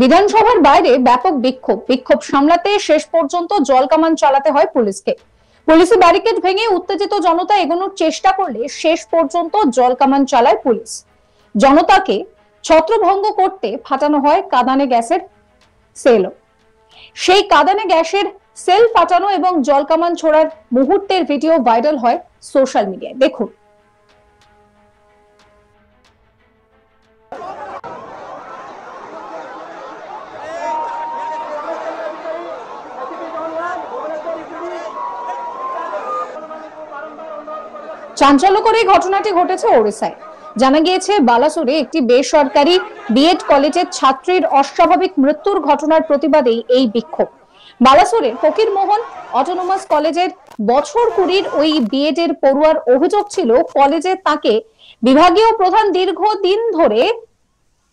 বিধানসভার বাইরে ব্যাপক বিক্ষোভ সামলাতে শেষ পর্যন্ত জলকামান চালাতে হয় পুলিশকে। পুলিশি ব্যারিকেড ভেঙে উত্তেজিত জনতা এগোনোর চেষ্টা করলে শেষ পর্যন্ত জলকামান চালায় পুলিশ। জনতাকে ছত্রভঙ্গ করতে ফাটানো হয় কাঁদানে গ্যাসের সেলও। সেই কাঁদানে গ্যাসের সেল ফাটানো এবং জলকামান ছোড়ার মুহূর্তের ভিডিও ভাইরাল হয় সোশ্যাল মিডিয়ায়। দেখুন। চাঞ্চল্যকর এই ঘটনাটি ঘটেছে ওড়িশায়। জানা গিয়েছে, বালাসোরে একটি বেসরকারি বিএড কলেজের ছাত্রীর অস্বাভাবিক মৃত্যুর ঘটনার প্রতিবাদেই এই বিক্ষোভ। বালাসোরের ফকিরমোহন অটোনোমাস কলেজের বছর 20 ওই বিএড এর পড়ুয়ার অভিযোগ ছিল, কলেজে তাকে বিভাগীয় প্রধান দীর্ঘদিন ধরে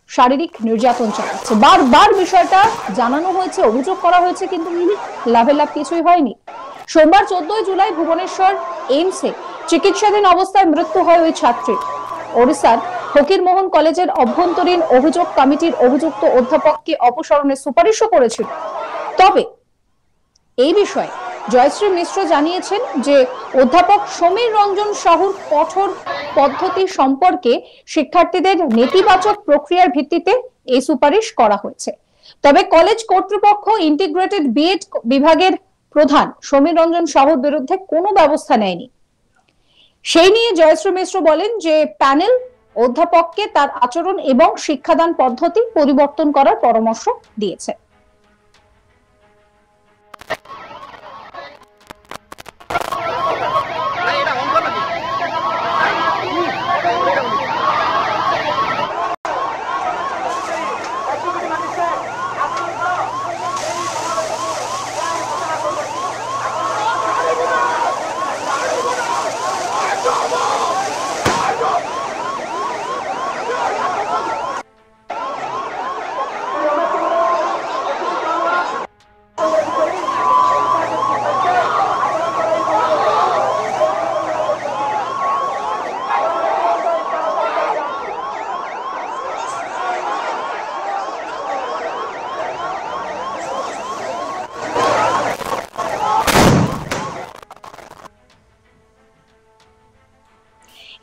শারীরিক নির্যাতন চালাচ্ছে। বারবার বিষয়টা জানানো হয়েছে, অভিযোগ করা হয়েছে, কিন্তু লাভের লাভ কিছুই হয়নি। সোমবার 14 জুলাই ভুবনেশ্বর এইমসে চিকিৎসাধীন অবস্থায় মৃত্যু হয় ওই ছাত্রীর। ওড়িশার ফকিরমোহন কলেজের অভ্যন্তরীণ অভিযোগ কমিটির অভিযুক্ত অধ্যাপককে অপসারণের সুপারিশও করেছিল। তবে এই বিষয়ে জয়শ্রী মিশ্র জানিয়েছেন যে অধ্যাপক সমীর রঞ্জন সাহুর কঠোর পদ্ধতি সম্পর্কে শিক্ষার্থীদের নেতিবাচক প্রক্রিয়ার ভিত্তিতে এই সুপারিশ করা হয়েছে। তবে কলেজ কর্তৃপক্ষ ইন্টিগ্রেটেড বিএড বিভাগের প্রধান সমীর রঞ্জন সাহুর বিরুদ্ধে কোনো ব্যবস্থা নেয়নি। সেই নিয়ে জয়শ্রী মিশ্র বলেন যে প্যানেল অধ্যাপককে তার আচরণ এবং শিক্ষাদান পদ্ধতি পরিবর্তন করার পরামর্শ দিয়েছে।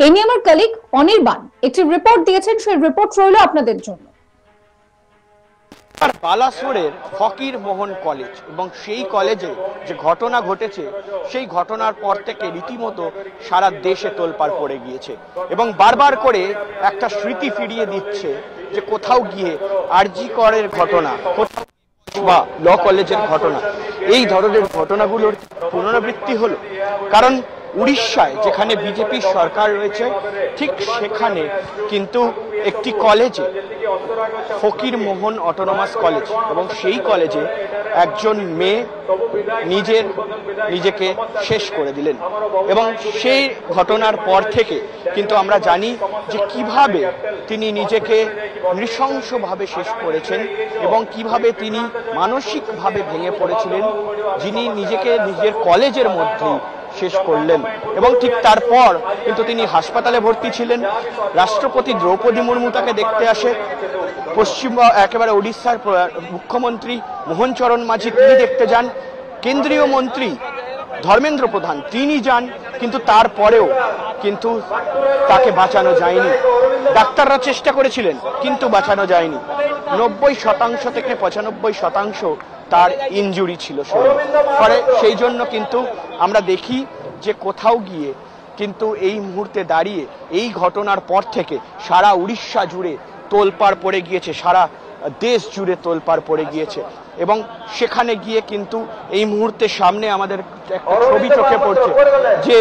এই নিয়ে আমার কলিগ অনির্বাণ একটি রিপোর্ট দিয়েছেন, সেই রিপোর্ট রইল আপনাদের জন্য। বালাসোরের ফকিরমোহন কলেজ এবং সেই কলেজে যে ঘটনা ঘটেছে, সেই ঘটনার পর থেকে রীতিমতো সারা দেশে তোলপাড় পড়ে গিয়েছে এবং বারবার করে একটা স্মৃতি ফিরিয়ে দিচ্ছে যে কোথাও গিয়ে আরজি করের ঘটনা, কোথাও বা ল কলেজের ঘটনা, এই ধরনের ঘটনাগুলোর পুনরাবৃত্তি হলো। কারণ উড়িষ্যায় যেখানে বিজেপি সরকার রয়েছে, ঠিক সেখানে কিন্তু একটি কলেজে, ফকিরমোহন অটোনোমাস কলেজ, এবং সেই কলেজে একজন মেয়ে নিজেকে শেষ করে দিলেন। এবং সেই ঘটনার পর থেকে কিন্তু আমরা জানি যে কিভাবে তিনি নিজেকে নৃশংসভাবে শেষ করেছেন এবং কিভাবে তিনি মানসিকভাবে ভেঙে পড়েছিলেন, যিনি নিজেকে নিজের কলেজের মধ্যেই শেষ করলেন। এবং ঠিক তারপর কিন্তু তিনি হাসপাতালে ভর্তি ছিলেন। রাষ্ট্রপতি দ্রৌপদী মুর্মু তাকে দেখতে আসে, একেবারে উড়িষ্যার মুখ্যমন্ত্রী মোহন চরণ মাঝি তিনি দেখতে যান, কেন্দ্রীয় মন্ত্রী ধর্মেন্দ্র প্রধান তিনি যান, কিন্তু তারপরেও কিন্তু তাকে বাঁচানো যায়নি। ডাক্তাররা চেষ্টা করেছিলেন কিন্তু বাঁচানো যায়নি। 90% থেকে 95% তার ইনজুরি ছিল ফলে সেই জন্য কিন্তু আমরা দেখি যে কোথাও গিয়ে কিন্তু এই মুহূর্তে দাঁড়িয়ে এই ঘটনার পর থেকে সারা উড়িষ্যা জুড়ে তোলপাড় পড়ে গিয়েছে, সারা দেশ জুড়ে তোলপাড় পড়ে গিয়েছে। এবং সেখানে গিয়ে কিন্তু এই মুহূর্তে সামনে আমাদের একটা ছবি চোখে পড়ছে যে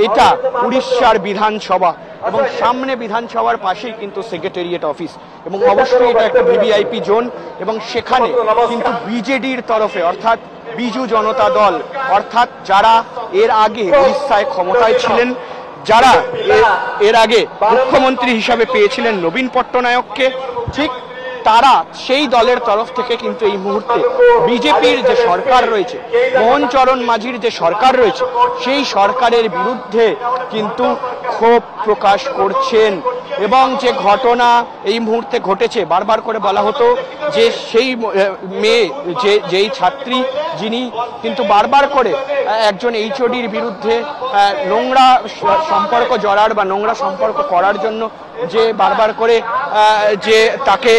এটা উড়িষ্যার বিধানসভা এবং সামনে বিধানসভার পাশেই কিন্তু সেক্রেটারিয়েট অফিস এবং অবশ্যই এটা একটা ভিভিআইপি জোন। এবং সেখানে কিন্তু বিজেডির তরফে, অর্থাৎ বিজু জনতা দল, অর্থাৎ যারা এর আগে উড়িষ্যায় ক্ষমতায় ছিলেন, যারা এর আগে মুখ্যমন্ত্রী হিসাবে পেয়েছিলেন নবীন পট্টনায়ককে, ঠিক তারা সেই দলের তরফ থেকে কিন্তু এই মুহূর্তে বিজেপির যে সরকার রয়েছে, মোহন চরণ মাঝির যে সরকার রয়েছে, সেই সরকারের বিরুদ্ধে কিন্তু ক্ষোভ প্রকাশ করছেন। এবং যে ঘটনা এই মুহূর্তে ঘটেছে, বারবার করে বলা হতো যে সেই মেয়ে যেই ছাত্রী যিনি কিন্তু বারবার করে একজন এইচওডির বিরুদ্ধে নোংরা সম্পর্ক জড়ার বা নোংরা সম্পর্ক করার জন্য যে বারবার করে যে তাকে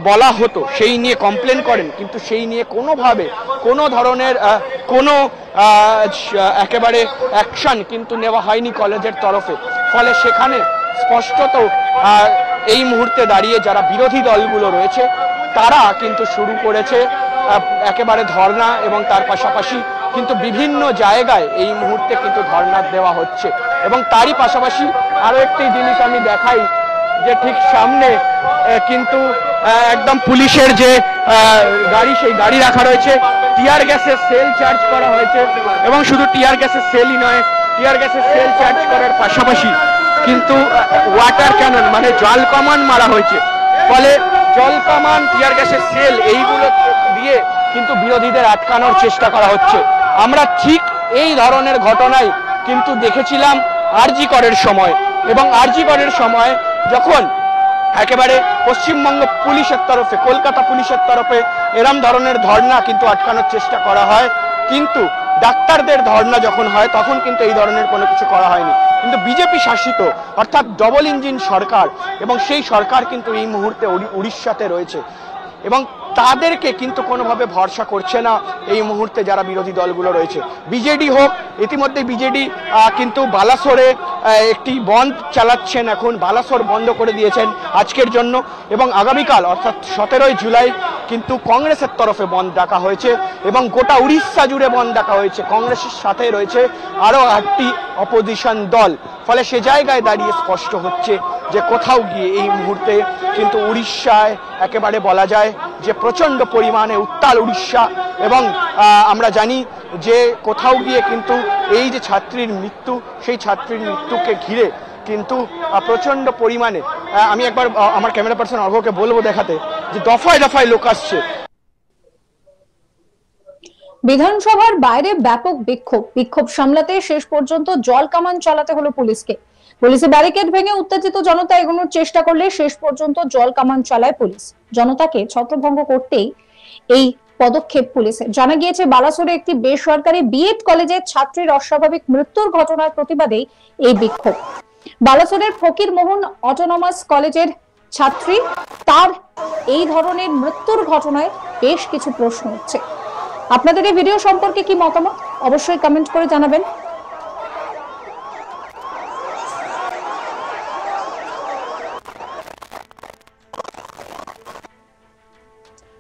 বলা হতো সেই নিয়ে কমপ্লেন করেন, কিন্তু সেই নিয়ে কোনোভাবে কোনো ধরনের কোনো একেবারে অ্যাকশন কিন্তু নেওয়া হয়নি কলেজের তরফে। ফলে সেখানে স্পষ্টত এই মুহূর্তে দাঁড়িয়ে যারা বিরোধী দলগুলো রয়েছে তারা কিন্তু শুরু করেছে একেবারে ধর্ণা, এবং তার পাশাপাশি কিন্তু বিভিন্ন জায়গায় এই মুহূর্তে কিন্তু ধর্ণা দেওয়া হচ্ছে। এবং তারই পাশাপাশি আরো একটি জিনিস আমি দেখাই, যে ঠিক সামনে কিন্তু একদম পুলিশের যে গাড়ি, সেই গাড়ি রাখা রয়েছে, টিয়ার গ্যাসের সেল চার্জ করা হয়েছে। এবং শুধু টিয়ার গ্যাসের সেলই নয়, টিয়ার গ্যাসের সেল চার্জ করার পাশাপাশি কিন্তু ওয়াটার ক্যানন মানে জল কামান মারা হয়েছে। ফলে জল কামান, টিয়ার গ্যাসের সেল এইগুলো দিয়ে কিন্তু বিরোধীদের আটকানোর চেষ্টা করা হচ্ছে। আমরা ঠিক এই ধরনের ঘটনায় কিন্তু দেখেছিলাম আরজি করের সময়, এবং আরজি করের সময় যখন একেবারে পশ্চিমবঙ্গ পুলিশের তরফে, কলকাতা পুলিশের তরফে এরম ধরনের ধর্ণা কিন্তু আটকানোর চেষ্টা করা হয়, কিন্তু ডাক্তারদের ধর্ণা যখন হয় তখন কিন্তু এই ধরনের কোনো কিছু করা হয়নি। কিন্তু বিজেপি শাসিত অর্থাৎ ডবল ইঞ্জিন সরকার, এবং সেই সরকার কিন্তু এই মুহূর্তে উড়িষ্যাতে রয়েছে, এবং তাদেরকে কিন্তু কোনোভাবে ভরসা করছে না এই মুহূর্তে যারা বিরোধী দলগুলো রয়েছে। বিজেডি হোক, ইতিমধ্যে বিজেডি কিন্তু বালাসোরে একটি বন্ধ চালাচ্ছেন, এখন বালাসোর বন্ধ করে দিয়েছেন আজকের জন্য, এবং আগামীকাল অর্থাৎ 17 জুলাই কিন্তু কংগ্রেসের তরফে বন্ধ ডাকা হয়েছে, এবং গোটা উড়িষ্যা জুড়ে বন্ধ ডাকা হয়েছে। কংগ্রেসের সাথে রয়েছে আরও 8টি অপোজিশন দল। ফলে সে জায়গায় দাঁড়িয়ে স্পষ্ট হচ্ছে যে কোথাও গিয়ে এই মুহূর্তে কিন্তু উড়িষ্যায় একেবারে বলা যায় যে প্রচণ্ড পরিমাণে উত্তাল উড়িষ্যা। এবং আমরা জানি যে কোথাও গিয়ে কিন্তু এই যে ছাত্রীর মৃত্যু, সেই ছাত্রীর মৃত্যুকে ঘিরে কিন্তু প্রচণ্ড পরিমাণে আমি একবার আমার ক্যামেরা পার্সন অর্ঘকে বলবো দেখাতে, যে দফায় দফায় লোক আসছে। বিধানসভার বাইরে ব্যাপক বিক্ষোভ সামলাতে শেষ পর্যন্ত জল কামান চালাতে হলো পুলিশকে। পুলিশে ব্যারিকেড ভেঙে উত্তেজিত জনতা এগোনোর চেষ্টা করলে শেষ পর্যন্ত জল কামান চালায় পুলিশ। জনতাকে ছত্রভঙ্গ করতেই এই পদক্ষেপ পুলিশের। জানা গিয়েছে বালাসোরে একটি বেসরকারি বিএড কলেজের ছাত্রীর অস্বাভাবিক মৃত্যুর ঘটনার প্রতিবাদেই এই বিক্ষোভ। বালাসোরের ফকির মোহন অটোনমাস কলেজের ছাত্রী, তার এই ধরনের মৃত্যুর ঘটনায় বেশ কিছু প্রশ্ন উঠছে। আপনাদের এই ভিডিও সম্পর্কে কি মতামত অবশ্যই কমেন্ট করে জানাবেন।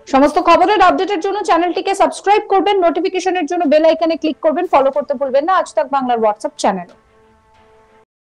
সমস্ত খবরের আপডেটের জন্য চ্যানেলটিকে সাবস্ক্রাইব করবেন, নোটিফিকেশনের জন্য বেল আইকনে ক্লিক করবেন, ফলো করতে ভুলবেন না আজ তাক বাংলার হোয়াটসঅ্যাপ চ্যানেল।